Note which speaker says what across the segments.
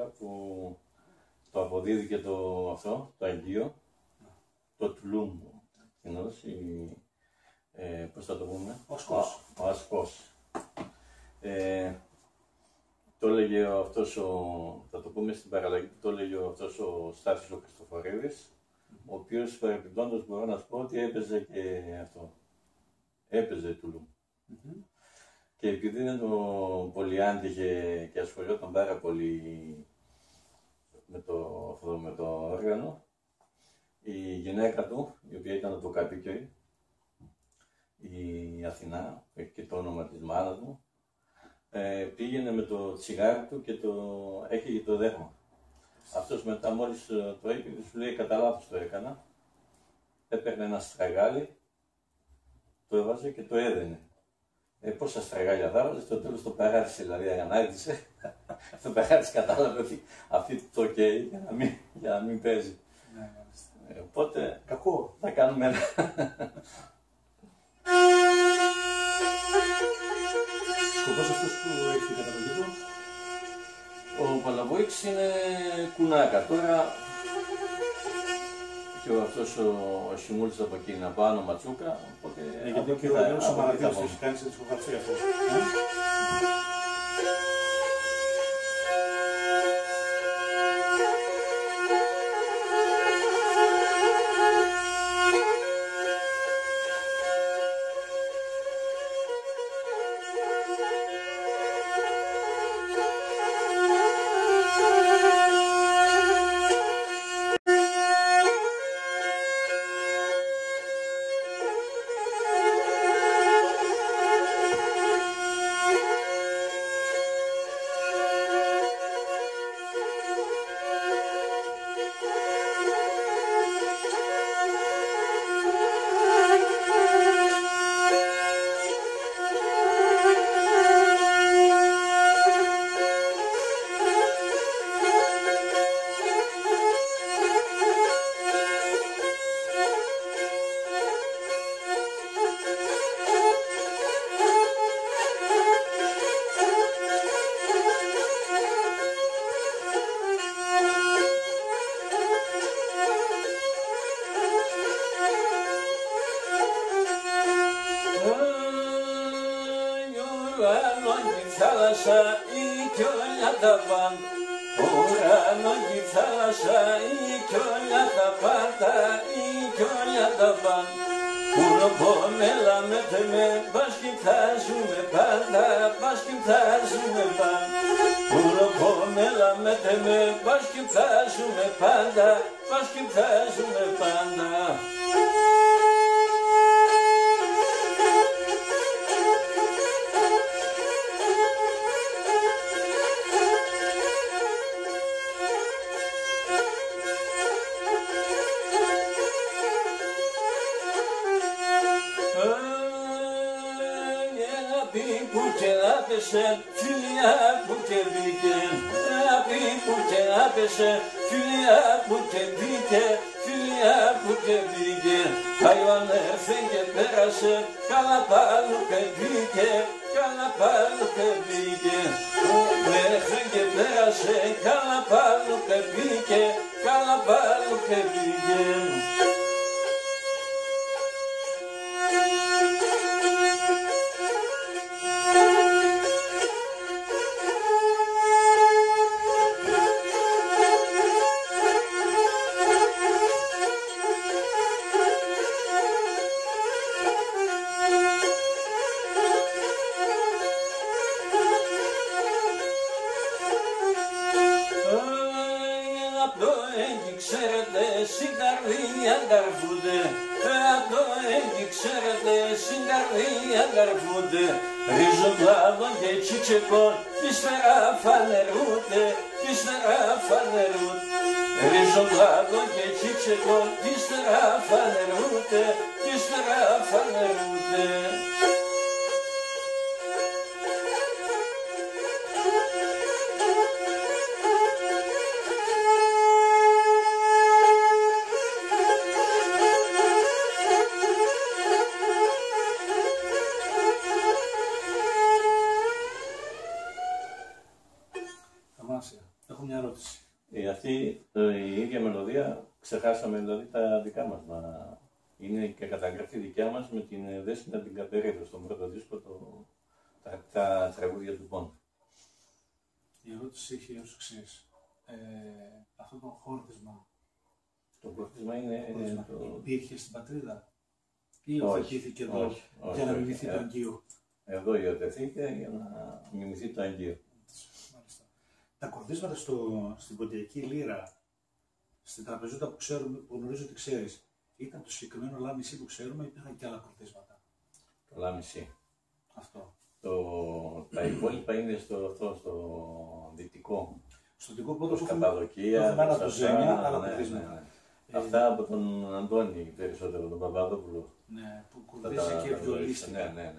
Speaker 1: τώρα που το αποδίδει το αγγείο, το τουλούμ, πώς θα το πούμε, ο ασκός. Το έλεγε αυτός θα το πούμε στην παραλλαγή, το έλεγε αυτός ο Στάθης ο Χριστοφορίδης, ο οποίος παρεμπιπτόντως μπορώ να σου πω ότι έπαιζε και αυτό. Έπαιζε τουλούμ. Και επειδή δεν το πολύ άντυχε και ασχολιόταν πάρα πολύ με το όργανο, η γυναίκα του, η οποία ήταν από το Καπίκιο, η Αθηνά, που έχει και το όνομα της μάνας μου, πήγαινε με το τσιγάρι του και έκαιγε το δέρμα. Αυτός μετά μόλις το έπαιρνε, σου λέει κατά λάθος το έκανα, έπαιρνε ένα στραγάλι, το έβαζε και το έδαινε. Πόσα στραγάλια θα έβαζε, στο τέλος το παράτησε, δηλαδή αγανάκτησε. Το παράτησε, κατάλαβε ότι αυτή το καίει για να μην παίζει. Οπότε,
Speaker 2: κακό.
Speaker 1: Θα κάνουμε ένα.
Speaker 2: Σκοπός αυτός που έχει καταγωγή του.
Speaker 1: Ο Παλαβόικς είναι κουνάκα. Τώρα και αυτός ο Σιμούλης από εκεί να πάνω ματσούκα. Οπότε
Speaker 2: γιατί και ο Γιώργος ο Μαραδίος έχει κάνει σε δισκογραφία αυτό. Έχω μια ερώτηση.
Speaker 1: Αυτή η ίδια μελωδία ξεχάσαμε δηλαδή τα δικά μας. Είναι και καταγραφή δικιά μας με την Δέσποινα την Καπερίδου στον πρώτο δίσκο, τα τραγούδια του Πόντου.
Speaker 2: Η ερώτηση έχει ως εξής. Αυτό το χόρτισμα.
Speaker 1: Το χόρτισμα είναι.
Speaker 2: Υπήρχε στην πατρίδα ή υιοθετήθηκε εδώ για να μιμηθεί το Αγγείο?
Speaker 1: Εδώ υιοθετήθηκε για να μιμηθεί το Αγγείο.
Speaker 2: Μάλιστα. Τα κορδίσματα στην ποντιακή λύρα, στην τραπεζούτα που γνωρίζω ότι ξέρεις, ήταν το συγκεκριμένο λάμισι που ξέρουμε ή υπήρχαν και άλλα κορδίσματα?
Speaker 1: Το λάμισι.
Speaker 2: Αυτό.
Speaker 1: Τα υπόλοιπα είναι στο δυτικό.
Speaker 2: Στο δυτικό πόντο που
Speaker 1: Καπαδοκία,
Speaker 2: το Ζένια, άλλα κορδίσματα.
Speaker 1: Αυτά από τον Αντώνη περισσότερο, τον Παπαδόπουλο.
Speaker 2: Ναι, που κουρδίζει και βιολίστηκα.
Speaker 1: Ναι.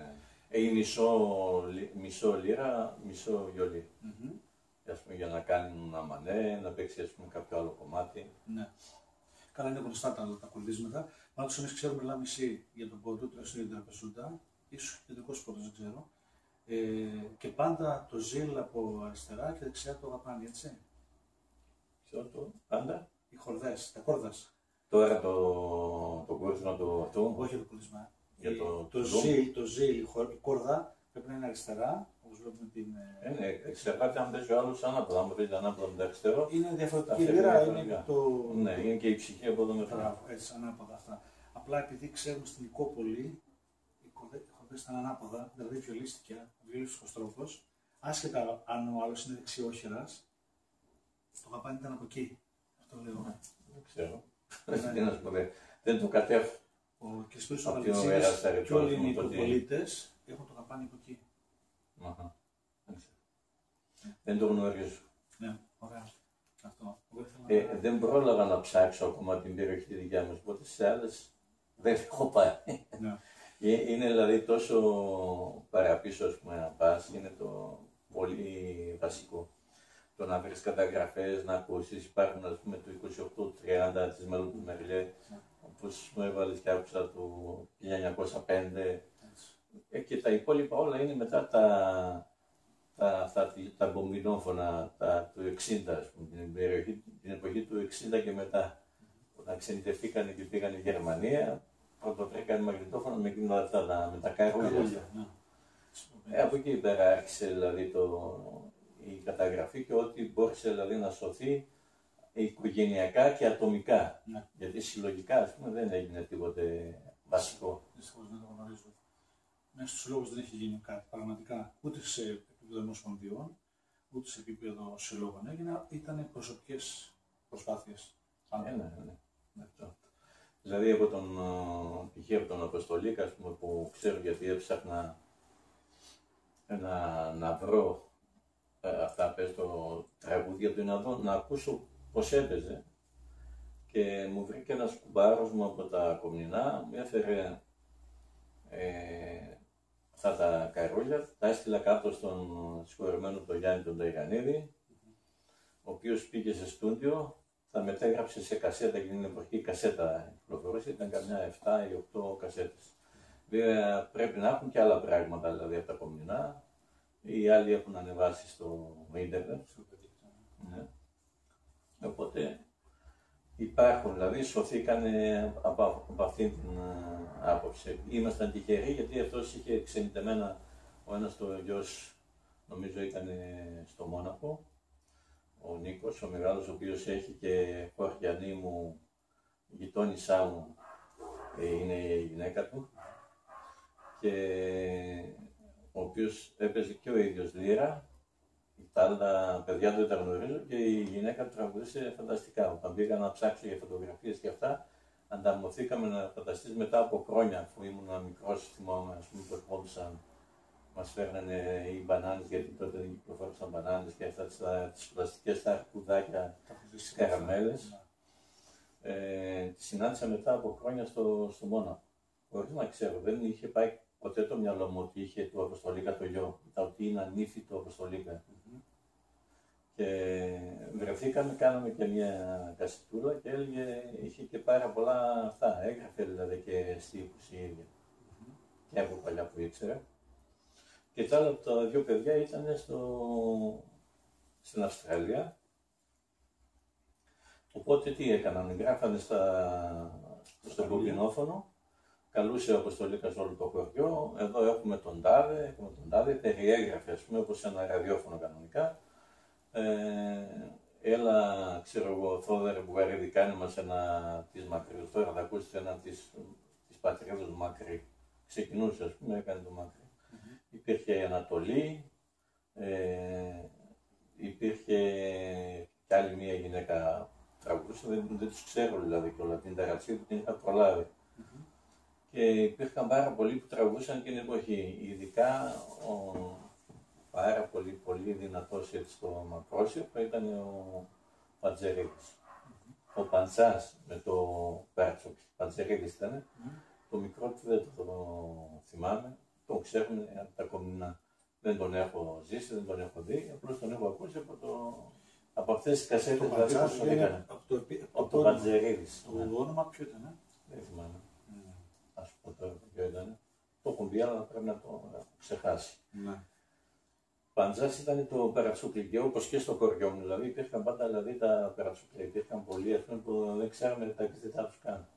Speaker 1: Μισό λύρα, μισό βιολί. Για να κάνει ένα μανέ, να παίξει κάποιο άλλο κομμάτι.
Speaker 2: Ναι. Καλά, είναι γνωστά τα κουρδίσματα. Πάντως εμείς ξέρουμε λάμισι για τον πόντο, τουλάχιστον για την τραπεζούτα, ίσως κεντρικός πόντος, δεν ξέρω. Και πάντα το ζήλ από αριστερά και δεξιά το αγαπάνει, έτσι.
Speaker 1: Ποιο το, πάντα.
Speaker 2: Οι χορδές, τα κόρδας.
Speaker 1: Τώρα το κούρδισμα του αυτού.
Speaker 2: Όχι το κούρδισμα.
Speaker 1: Το
Speaker 2: ζήλ, η κόρδα πρέπει να είναι αριστερά, όπως βλέπουμε την.
Speaker 1: Ναι, εξαρτάται αν παίζει ο άλλος ανάποδα. Αν παίζει ανάποδα με το αριστερό.
Speaker 2: Είναι διαφορετική λύρα, είναι το.
Speaker 1: Ναι, είναι και η ψυχή από εδώ μετά.
Speaker 2: Έτσι, ανάποδα αυτά. Απλά επειδή ξέρουμε στην Νικόπολη, οι χορδές ήταν ανάποδα, δηλαδή βιολίστηκε, βιολίστικος τρόπος, άσχετα αν ο άλλος είναι δεξιόχερας, το αγαπάνι ήταν από εκεί. Αυτό λέω.
Speaker 1: Δεν ξέρω. Τι να σου πω, δεν το κατέχω.
Speaker 2: Και στους Αλεξίδες και όλοι οι Νικοπολίτες έχουν το αγαπάνι από εκεί.
Speaker 1: Δεν το γνωρίζω.
Speaker 2: Ναι, ωραία. Αυτό.
Speaker 1: Δεν πρόλαβα να ψάξω ακόμα την περιοχή τη δικιά μας, οπότε σε άλλες δεν έχω πάει.
Speaker 2: Ναι.
Speaker 1: Είναι δηλαδή τόσο παραπίσω, ας πούμε, να πας, είναι το πολύ βασικό. Το να βρεις καταγραφές, να ακούσεις, υπάρχουν ας πούμε το 28-30 της Μέλου του Μερλέ, όπως μου έβαλες και άκουσα του 1905, και τα υπόλοιπα όλα είναι μετά τα μπομπινόφωνα του 60, ας πούμε, την εποχή του 60 και μετά. Όταν ξενιτευτήκαν και πήγαν η Γερμανία, πρώτα βρήκαν μαγνητόφωνα με εκείνα αυτά, με τα καρούλια. Από εκεί πέρα άρχισε δηλαδή η καταγραφή και ότι μπόρεσε δηλαδή να σωθεί οικογενειακά και ατομικά.
Speaker 2: Ναι.
Speaker 1: Γιατί συλλογικά ας πούμε δεν έγινε τίποτε βασικό.
Speaker 2: Δυστυχώς δεν το γνωρίζω. Μέσα στους συλλόγους δεν έχει γίνει κάτι πραγματικά, ούτε σε επίπεδο ομοσπονδιών, ούτε σε επίπεδο συλλόγων έγινε, ήταν προσωπικές προσπάθειες.
Speaker 1: Ναι. Δηλαδή από π.χ. από τον Αποστολίκα, ας πούμε, που ξέρω γιατί έψαχνα να βρω αυτά πες το τραγούδια του να ακούσω πως έπαιζε, και μου βρήκε ένας κουμπάρος μου από τα Κομνηνά, μου έφερε αυτά τα καρούλια, τα έστειλα κάτω στον συγχωρεμένο τον Γιάννη τον Ταϊγανίδη, ο οποίος πήγε σε στούντιο, τα μετέγραψε σε κασέτα, και την εποχή κασέτα κυκλοφορούσε, ήταν καμιά 7 ή 8 κασέτες. Βέβαια πρέπει να έχουν και άλλα πράγματα δηλαδή από τα Κομνηνά, οι άλλοι έχουν ανεβάσει στο ίντερνετ. Ναι. Οπότε υπάρχουν, δηλαδή σωθήκαν από αυτήν την άποψη. Ήμασταν τυχεροί γιατί αυτός είχε ξενιτεμένα, ο ένας το γιος νομίζω ήταν στο Μόναχο, ο Νίκος, ο μεγάλος, ο οποίος έχει και χωριανή μου, γειτόνισά μου, είναι η γυναίκα του, και ο οποίος έπαιζε και ο ίδιος λύρα. Τα άλλα παιδιά του τα γνωρίζω και η γυναίκα του τραγουδούσε φανταστικά. Όταν πήγα να ψάξω για φωτογραφίες και αυτά, ανταμωθήκαμε να φανταστείς μετά από χρόνια, αφού ήμουν μικρός, θυμάμαι, ας πούμε, που ερχόντουσαν, μας φέρνανε οι μπανάνες, γιατί τότε δεν κυκλοφόρησαν μπανάνες και αυτά τις πλαστικές, τα αρκουδάκια, τις καραμέλες. Τη συνάντησα μετά από χρόνια στο Μόναχο. Χωρίς να ξέρω, δεν είχε πάει ποτέ το μυαλό μου ότι είχε του Αποστολίκα το γιο, ότι είναι ανήφη του Αποστολίκα. Και βρεθήκαμε, κάναμε και μια κασετούλα και έλεγε, είχε και πάρα πολλά αυτά, έγραφε δηλαδή και στίχους η ίδια. Και από παλιά που ήξερα. Και τα άλλα τα δύο παιδιά ήταν στην Αυστραλία, Οπότε τι έκαναν, γράφανε στο κοκκινόφωνο, καλούσε ο Αποστολίκας όλο το χωριό, εδώ έχουμε τον τάδε, περιέγραφε ας πούμε όπως ένα ραδιόφωνο κανονικά. Έλα, ξέρω εγώ, Θόδωρε Μπουγαρίδη, κάνε μας ένα της Μακρύ, τώρα θα ακούσετε ένα της πατρίδος Μακρύ. Ξεκινούσε, ας πούμε, έκανε το Μακρύ. Υπήρχε η Ανατολή, υπήρχε κι άλλη μία γυναίκα τραγουδούσε, δεν τους ξέρω δηλαδή κιόλα, την Ταρατσίδη την είχα προλάβει. Και υπήρχαν πάρα πολλοί που τραγουδούσαν την εποχή, ειδικά πάρα πολύ δυνατός έτσι στο μακρόσυρφο ήταν ο Παντζερίδης. Ο Παντσάς με το Πέρτσο, Παντζερίδης ήταν, το μικρό του δεν το θυμάμαι, τον ξέρουν από τα κομμουνά. Δεν τον έχω ζήσει, δεν τον έχω δει, απλώς τον έχω ακούσει από αυτές τις κασέτες δηλαδή που τον έκανε. Από το Παντζερίδης.
Speaker 2: Το όνομα ποιο ήταν?
Speaker 1: Δεν θυμάμαι. Ας πω τώρα ποιο ήταν. Το έχουν πει, αλλά πρέπει να το ξεχάσει. Παντζάς ήταν το περατσούκλι και όπως και στο χωριό μου, δηλαδή υπήρχαν πάντα δηλαδή, τα περατσούκλια, υπήρχαν πολλοί που δεν ξέραμε τα επίθετά τους καν.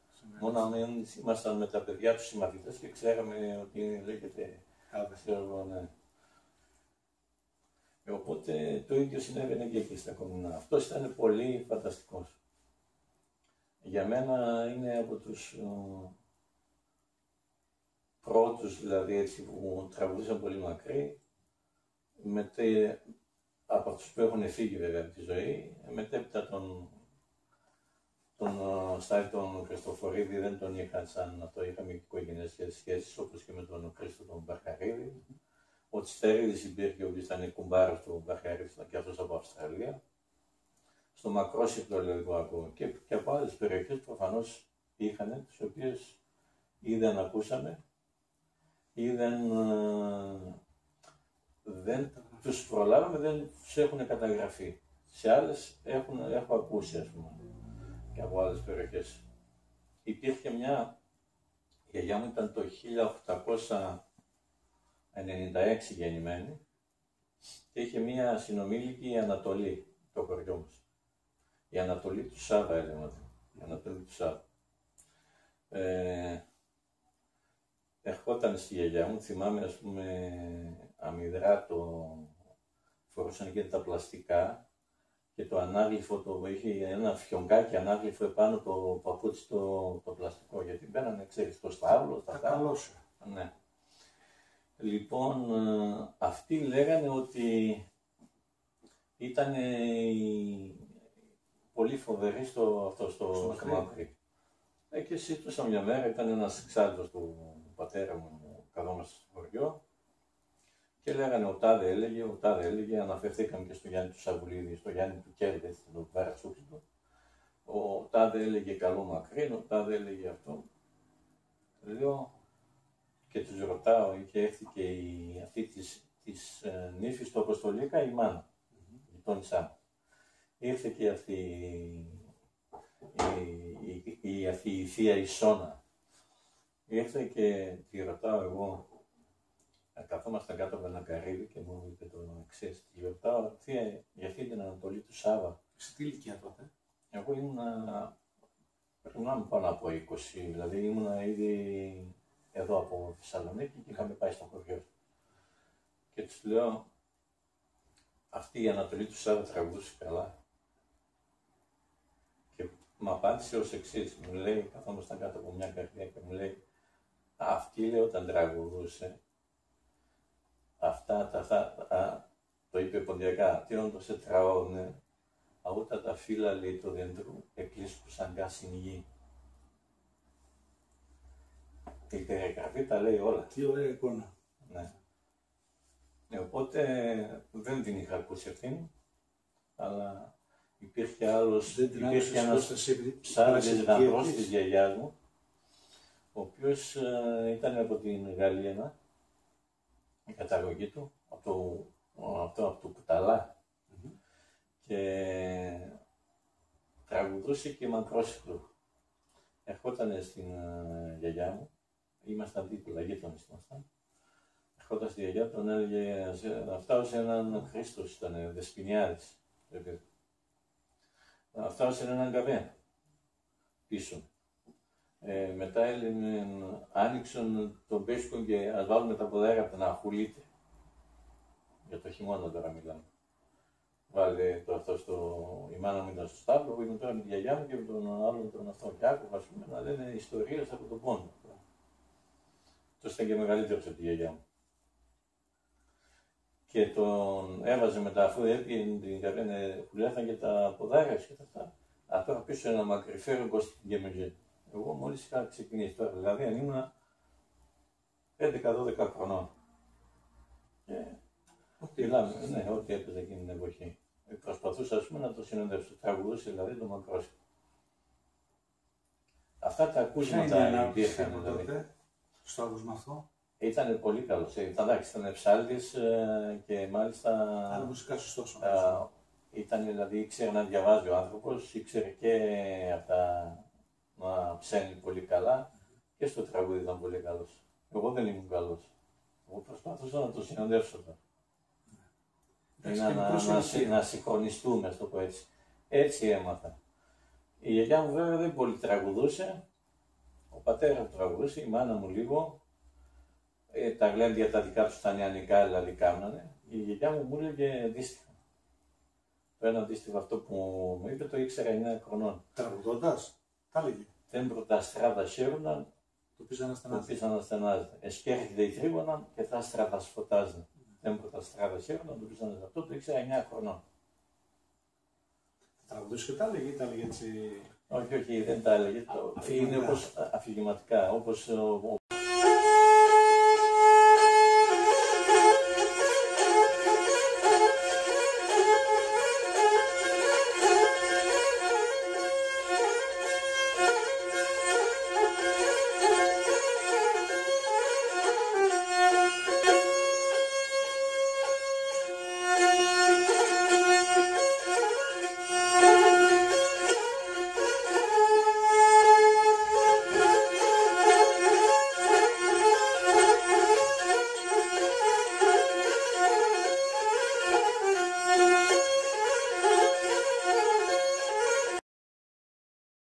Speaker 1: Μόνο αν ήμασταν με τα παιδιά τους συμμαθητές και ξέραμε ότι λέγεται ναι. Οπότε το ίδιο συνέβαινε και εκεί στα κομμουνά. Αυτός ήταν πολύ φανταστικός. Για μένα είναι από τους πρώτους δηλαδή έτσι που τραγουδούσαν πολύ μακρύ. Από αυτούς που έχουν φύγει βέβαια από τη ζωή, μετέπειτα τον Στάθη τον Χριστοφορίδη δεν τον είχαν σαν να το είχαμε οικογενειακές σχέσεις, όπως και με τον Χρήστο τον Μπαρχαρίδη. Ο Τσιφτερίδης υπήρχε, ο οποίος ήταν κουμπάρος του Μπαρχαρίδη, ήταν και αυτός από Αυστραλία. Στο Μακρόσυρφο λίγο ακόμα και από άλλες περιοχές προφανώς είχαν, τις οποίες ή δεν ακούσαμε ή δεν τους προλάβαμε, δεν τους έχουν καταγραφεί. Σε άλλες έχω ακούσει, ας πούμε, και από άλλες περιοχές. Υπήρχε μια, η γιαγιά μου ήταν το 1896 γεννημένη και είχε μια συνομήλικη Ανατολή, το χωριό μας. Η Ανατολή του Σάβα έλεγα, η Ανατολή του Σάβα. Ερχόταν στη γιαγιά μου, θυμάμαι ας πούμε αμυδρά φορούσαν και τα πλαστικά και το ανάγλυφο, είχε ένα φιονκάκι ανάγλυφο επάνω το παπούτσι το πλαστικό, γιατί μπαίνανε, ξέρεις, το στάβλο, τα
Speaker 2: καλώσια.
Speaker 1: Ναι. Λοιπόν, αυτοί λέγανε ότι ήταν πολύ φοβεροί στο Μακρύ. Και σύντοσα μια μέρα, ήταν ένας ξάδερφος του πατέρα μου, καθόμαστε στο χωριό και λέγανε ο τάδε έλεγε, αναφερθήκαμε και στο Γιάννη του Σαβουλίδη, στο Γιάννη του Κέρδη, στον Παρατσούκλητο. Ο τάδε έλεγε καλό Μακρύ, ο τάδε έλεγε αυτό. Λέω και τους ρωτάω, είχε έρθει και αυτή της νύφης του Αποστολίκα, η μάνα, η γειτόνισσά μου. Ήρθε και αυτή η θεία η Σώνα. Ήρθε και τη ρωτάω εγώ, καθόμασταν κάτω από ένα καρύδι και μου είπε το εξής. Τη ρωτάω, θεία, για αυτή την Ανατολή του Σάβα.
Speaker 2: Σε τι ηλικία τότε?
Speaker 1: Εγώ πρέπει να είμαι πάνω από 20, δηλαδή ήμουνα ήδη εδώ από Θεσσαλονίκη και είχαμε πάει στο χωριό. Και τους λέω, αυτή η Ανατολή του Σάβα τραγουδούσε καλά. Και μου απάντησε ως εξής, μου λέει, καθόμασταν κάτω από μια καρδιά και μου λέει, αυτή λέει όταν τραγουδούσε, το είπε ποντιακά, τι όντως σε τραώνε, αούτα τα φύλλα λέει το δέντρου, εκλείσκουσαν κάσιν γη. Η περιγραφή τα λέει όλα.
Speaker 2: Τι ωραία εικόνα.
Speaker 1: Ναι. Οπότε δεν την είχα ακούσει αυτήν, αλλά υπήρχε άλλος, υπήρχε ένας ψάρδης γαμπρός της γιαγιάς μου, ο οποίος ήταν από την Γαλλία, η καταγωγή του, από το Κουταλά. Και τραγουδούσε και Μακρόσυρφο. Ερχόταν στην γιαγιά μου, ήμασταν δίπλα, γείτονες ήμασταν. Ερχόταν στη γιαγιά, τον έλεγε να φτάω σε έναν Χρήστος, ήταν Δεσποινιάδης. αυτά είναι έναν καβέ πίσω. Μετά άνοιξαν τον πέσκο και ας βάλουμε τα ποδάρια να χουλείται. Για το χειμώνα τώρα μιλάμε. Βάλε το αυτό η μάνα μου ήταν στο στάβλο, εγώ ήμουν τώρα με τη γιαγιά μου και με τον άλλον τον αυτό. Και άκουγα, ας πούμε, να λένε ιστορίες από τον πόνο. Τόσο ήταν και μεγαλύτερος από τη γιαγιά μου. Και τον έβαζε μετά, αφού έπιε την καβένε, πουλέθαν και τα ποδάρια και τα αυτά. Τώρα πίσω ένα μακρυφαίρο κόστη την Κεμεζέ. Εγώ μόλις είχα ξεκινήσει τώρα, δηλαδή αν ήμουν 11-12 χρονών. Ναι, ό,τι έπαιζε εκείνη την εποχή. Προσπαθούσα, ας πούμε, να το συνοδεύσω. Τραγουδούσε δηλαδή το Μακρόσικο. Αυτά τα ακούσματα υπήρχαν δηλαδή.
Speaker 2: Στο άκουσμα αυτό.
Speaker 1: Ήταν πολύ καλό. Ήταν ψάλτης και μάλιστα.
Speaker 2: Άρα μουσικά σωστός.
Speaker 1: Ήταν δηλαδή, ήξερε να διαβάζει ο άνθρωπος, ήξερε και αυτά να ψένει πολύ καλά και στο τραγούδι ήταν πολύ καλός. Εγώ δεν ήμουν καλός. Εγώ προσπαθούσα να το συνοδεύσω τώρα. Να συγχρονιστούμε, ας το πω έτσι. Έτσι έμαθα. Η γιαγιά μου βέβαια δεν πολύ τραγουδούσε. Ο πατέρας μου τραγουδούσε, η μάνα μου λίγο. Τα γλέντια τα δικά τους τα νεανικά, δηλαδή κάμνανε. Η γιαγιά μου έλεγε αντίστοιχα. Το ένα αντίστοιχο αυτό που μου είπε το ήξερα 9 χρονών.
Speaker 2: Τραγουδώντας, τα έλεγε.
Speaker 1: Τέμπρο τα στράτα σέρναν,
Speaker 2: το πίσαν
Speaker 1: αστενάζεται. Εσκέρχεται η τρίγωναν και τα στράτα σφωτάζουν. Τέμπρο τα στράτα σέρναν, το πίσαν αυτό, το ήξερα 9 χρονών.
Speaker 2: Τραγουδούσε και τα έλεγε ή τα έλεγε έτσι.
Speaker 1: Όχι, δεν τα έλεγε. Είναι όπως αφηγηματικά, όπως